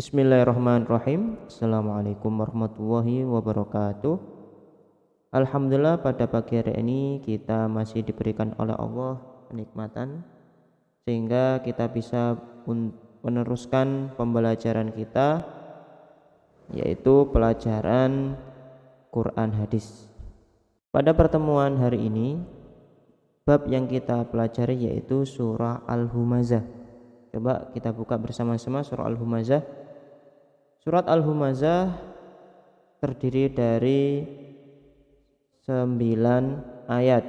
Bismillahirrahmanirrahim. Assalamualaikum warahmatullahi wabarakatuh. Alhamdulillah, pada pagi hari ini kita masih diberikan oleh Allah kenikmatan sehingga kita bisa meneruskan pembelajaran kita, yaitu pelajaran Quran hadis. Pada pertemuan hari ini, bab yang kita pelajari yaitu surah Al-Humazah. Coba kita buka bersama-sama surah Al-Humazah. Surat Al-Humazah terdiri dari 9 ayat,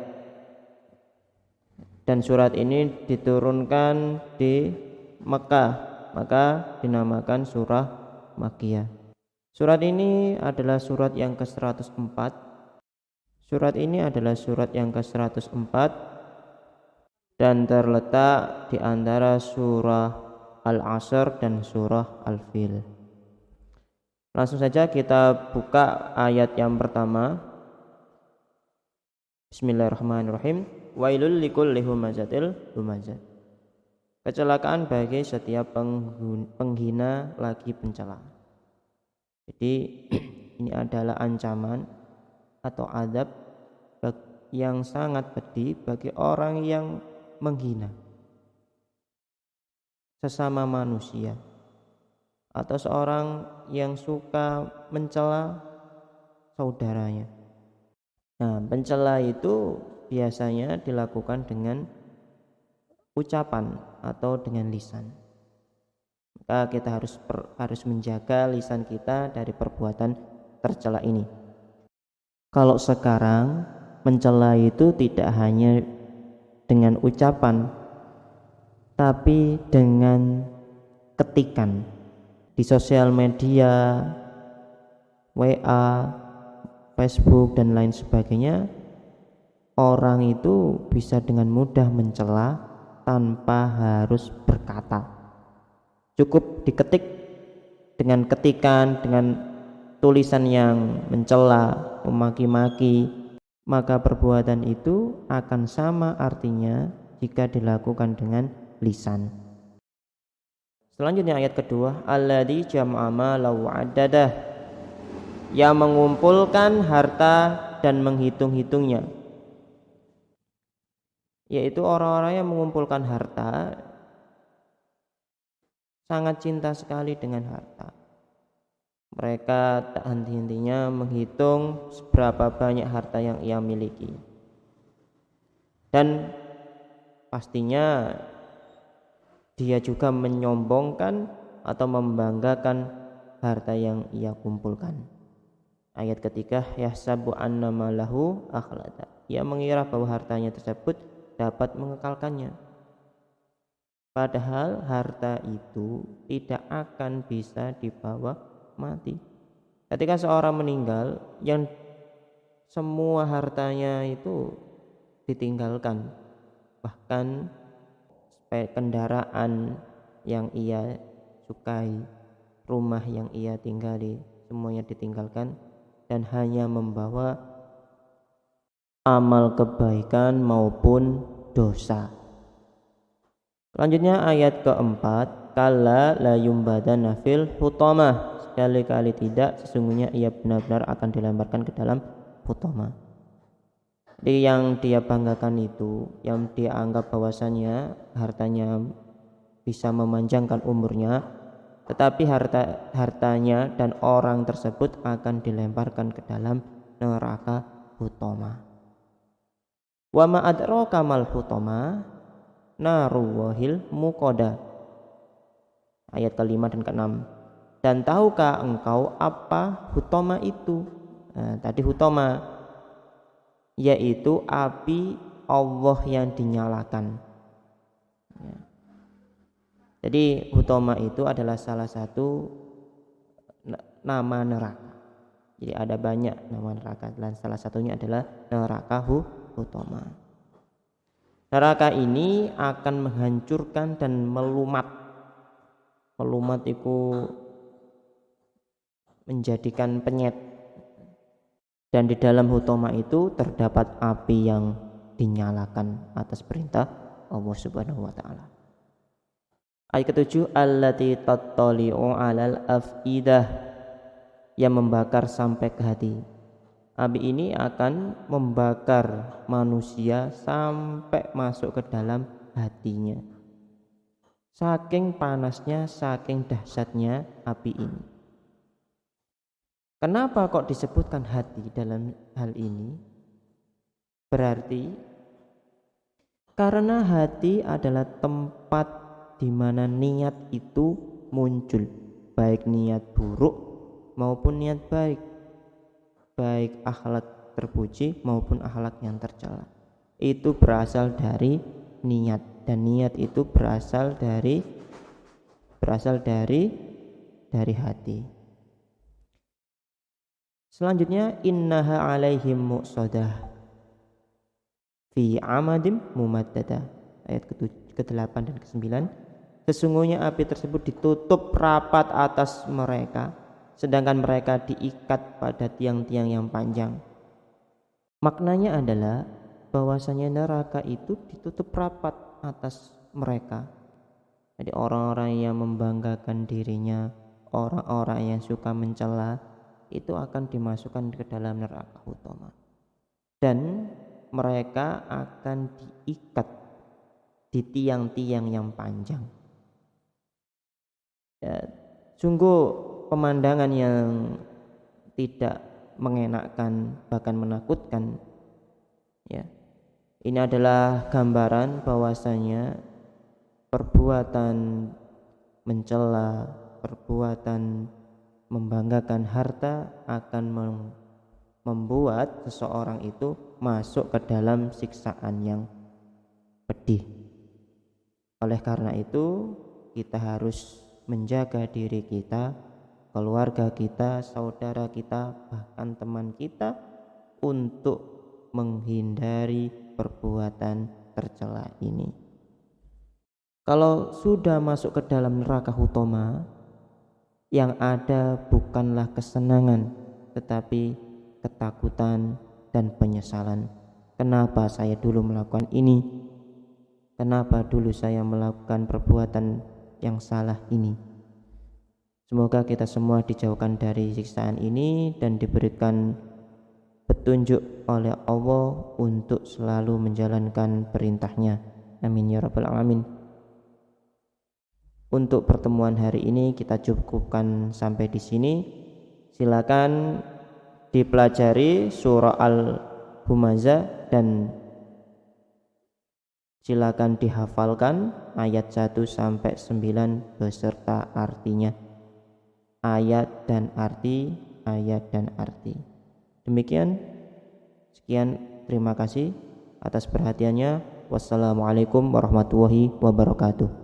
dan surat ini diturunkan di Mekah, maka dinamakan surah Makkiyah. Surat ini adalah surat yang ke-104. Surat ini adalah surat yang ke-104 dan terletak di antara surah Al-Asr dan surah Al-Fil. Langsung saja kita buka ayat yang pertama. Bismillahirrahmanirrahim. Wailul likulli humazatil lumazah. Kecelakaan bagi setiap penghina lagi pencela. Jadi ini adalah ancaman atau azab yang sangat pedih bagi orang yang menghina sesama manusia, atau seorang yang suka mencela saudaranya. Nah, pencela itu biasanya dilakukan dengan ucapan atau dengan lisan. Maka kita harus menjaga lisan kita dari perbuatan tercela ini. Kalau sekarang mencela itu tidak hanya dengan ucapan, tapi dengan ketikan di sosial media, WA, Facebook dan lain sebagainya. Orang itu bisa dengan mudah mencela tanpa harus berkata. Cukup diketik dengan ketikan, dengan tulisan yang mencela, memaki-maki, maka perbuatan itu akan sama artinya jika dilakukan dengan lisan. Selanjutnya ayat kedua, alladzi jama'a malahu wa'addadah, yang mengumpulkan harta dan menghitung-hitungnya, yaitu orang-orang yang mengumpulkan harta, sangat cinta sekali dengan harta. Mereka tak henti-hentinya menghitung seberapa banyak harta yang ia miliki, dan pastinya dia juga menyombongkan atau membanggakan harta yang ia kumpulkan. Ayat ketiga, yahsabu anna malahu akhlada, ia mengira bahwa hartanya tersebut dapat mengekalkannya. Padahal harta itu tidak akan bisa dibawa mati. Ketika seorang meninggal, yang semua hartanya itu ditinggalkan, bahkan kendaraan yang ia sukai, rumah yang ia tinggali, semuanya ditinggalkan dan hanya membawa amal kebaikan maupun dosa. Selanjutnya ayat keempat, kalla la yumbadana fil hutamah, sekali-kali tidak, sesungguhnya ia benar-benar akan dilemparkan ke dalam hutamah. Jadi yang dia banggakan itu, yang dia anggap bahwasannya hartanya bisa memanjangkan umurnya, tetapi hartanya dan orang tersebut akan dilemparkan ke dalam neraka hutama. Wa ma adraka mal hutama, naruwahil muqada. Ayat ke-5 dan ke-6. Dan tahukah engkau apa hutama itu? Nah, tadi hutama yaitu api Allah yang dinyalakan. Jadi hutama itu adalah salah satu nama neraka. Jadi ada banyak nama neraka, dan salah satunya adalah neraka hutama. Neraka ini akan menghancurkan dan melumat. Melumat itu menjadikan penyet. Dan di dalam hutama itu terdapat api yang dinyalakan atas perintah Allah Subhanahu wa taala. Ayat ketujuh, allati tattali'u 'alal afidah, yang membakar sampai ke hati. Api ini akan membakar manusia sampai masuk ke dalam hatinya. Saking panasnya, saking dahsyatnya api ini. Kenapa kok disebutkan hati dalam hal ini? Berarti karena hati adalah tempat di mana niat itu muncul, baik niat buruk maupun niat baik, baik akhlak terpuji maupun akhlak yang tercela. Itu berasal dari niat, dan niat itu berasal dari hati. Selanjutnya, innaha alaihim muqsadah fi amadim mumaddadah, ayat ke-8 dan ke-9. Sesungguhnya api tersebut ditutup rapat atas mereka, sedangkan mereka diikat pada tiang-tiang yang panjang. Maknanya adalah bahwasanya neraka itu ditutup rapat atas mereka. Jadi orang-orang yang membanggakan dirinya, orang-orang yang suka mencela, itu akan dimasukkan ke dalam neraka utama, dan mereka akan diikat di tiang-tiang yang panjang. Ya, sungguh pemandangan yang tidak mengenakkan, bahkan menakutkan. Ya, ini adalah gambaran bahwasanya perbuatan mencela, perbuatan membanggakan harta akan membuat seseorang itu masuk ke dalam siksaan yang pedih. Oleh karena itu, kita harus menjaga diri kita, keluarga kita, saudara kita, bahkan teman kita untuk menghindari perbuatan tercela ini. Kalau sudah masuk ke dalam neraka utama, yang ada bukanlah kesenangan, tetapi ketakutan dan penyesalan. Kenapa saya dulu melakukan ini? Kenapa dulu saya melakukan perbuatan yang salah ini? Semoga kita semua dijauhkan dari siksaan ini dan diberikan petunjuk oleh Allah untuk selalu menjalankan perintahnya. Amin ya rabbal alamin. Untuk pertemuan hari ini kita cukupkan sampai di sini. Silakan dipelajari surah Al-Humazah dan silakan dihafalkan ayat 1 sampai 9 beserta artinya. Ayat dan arti, ayat dan arti. Demikian, sekian, terima kasih atas perhatiannya. Wassalamualaikum warahmatullahi wabarakatuh.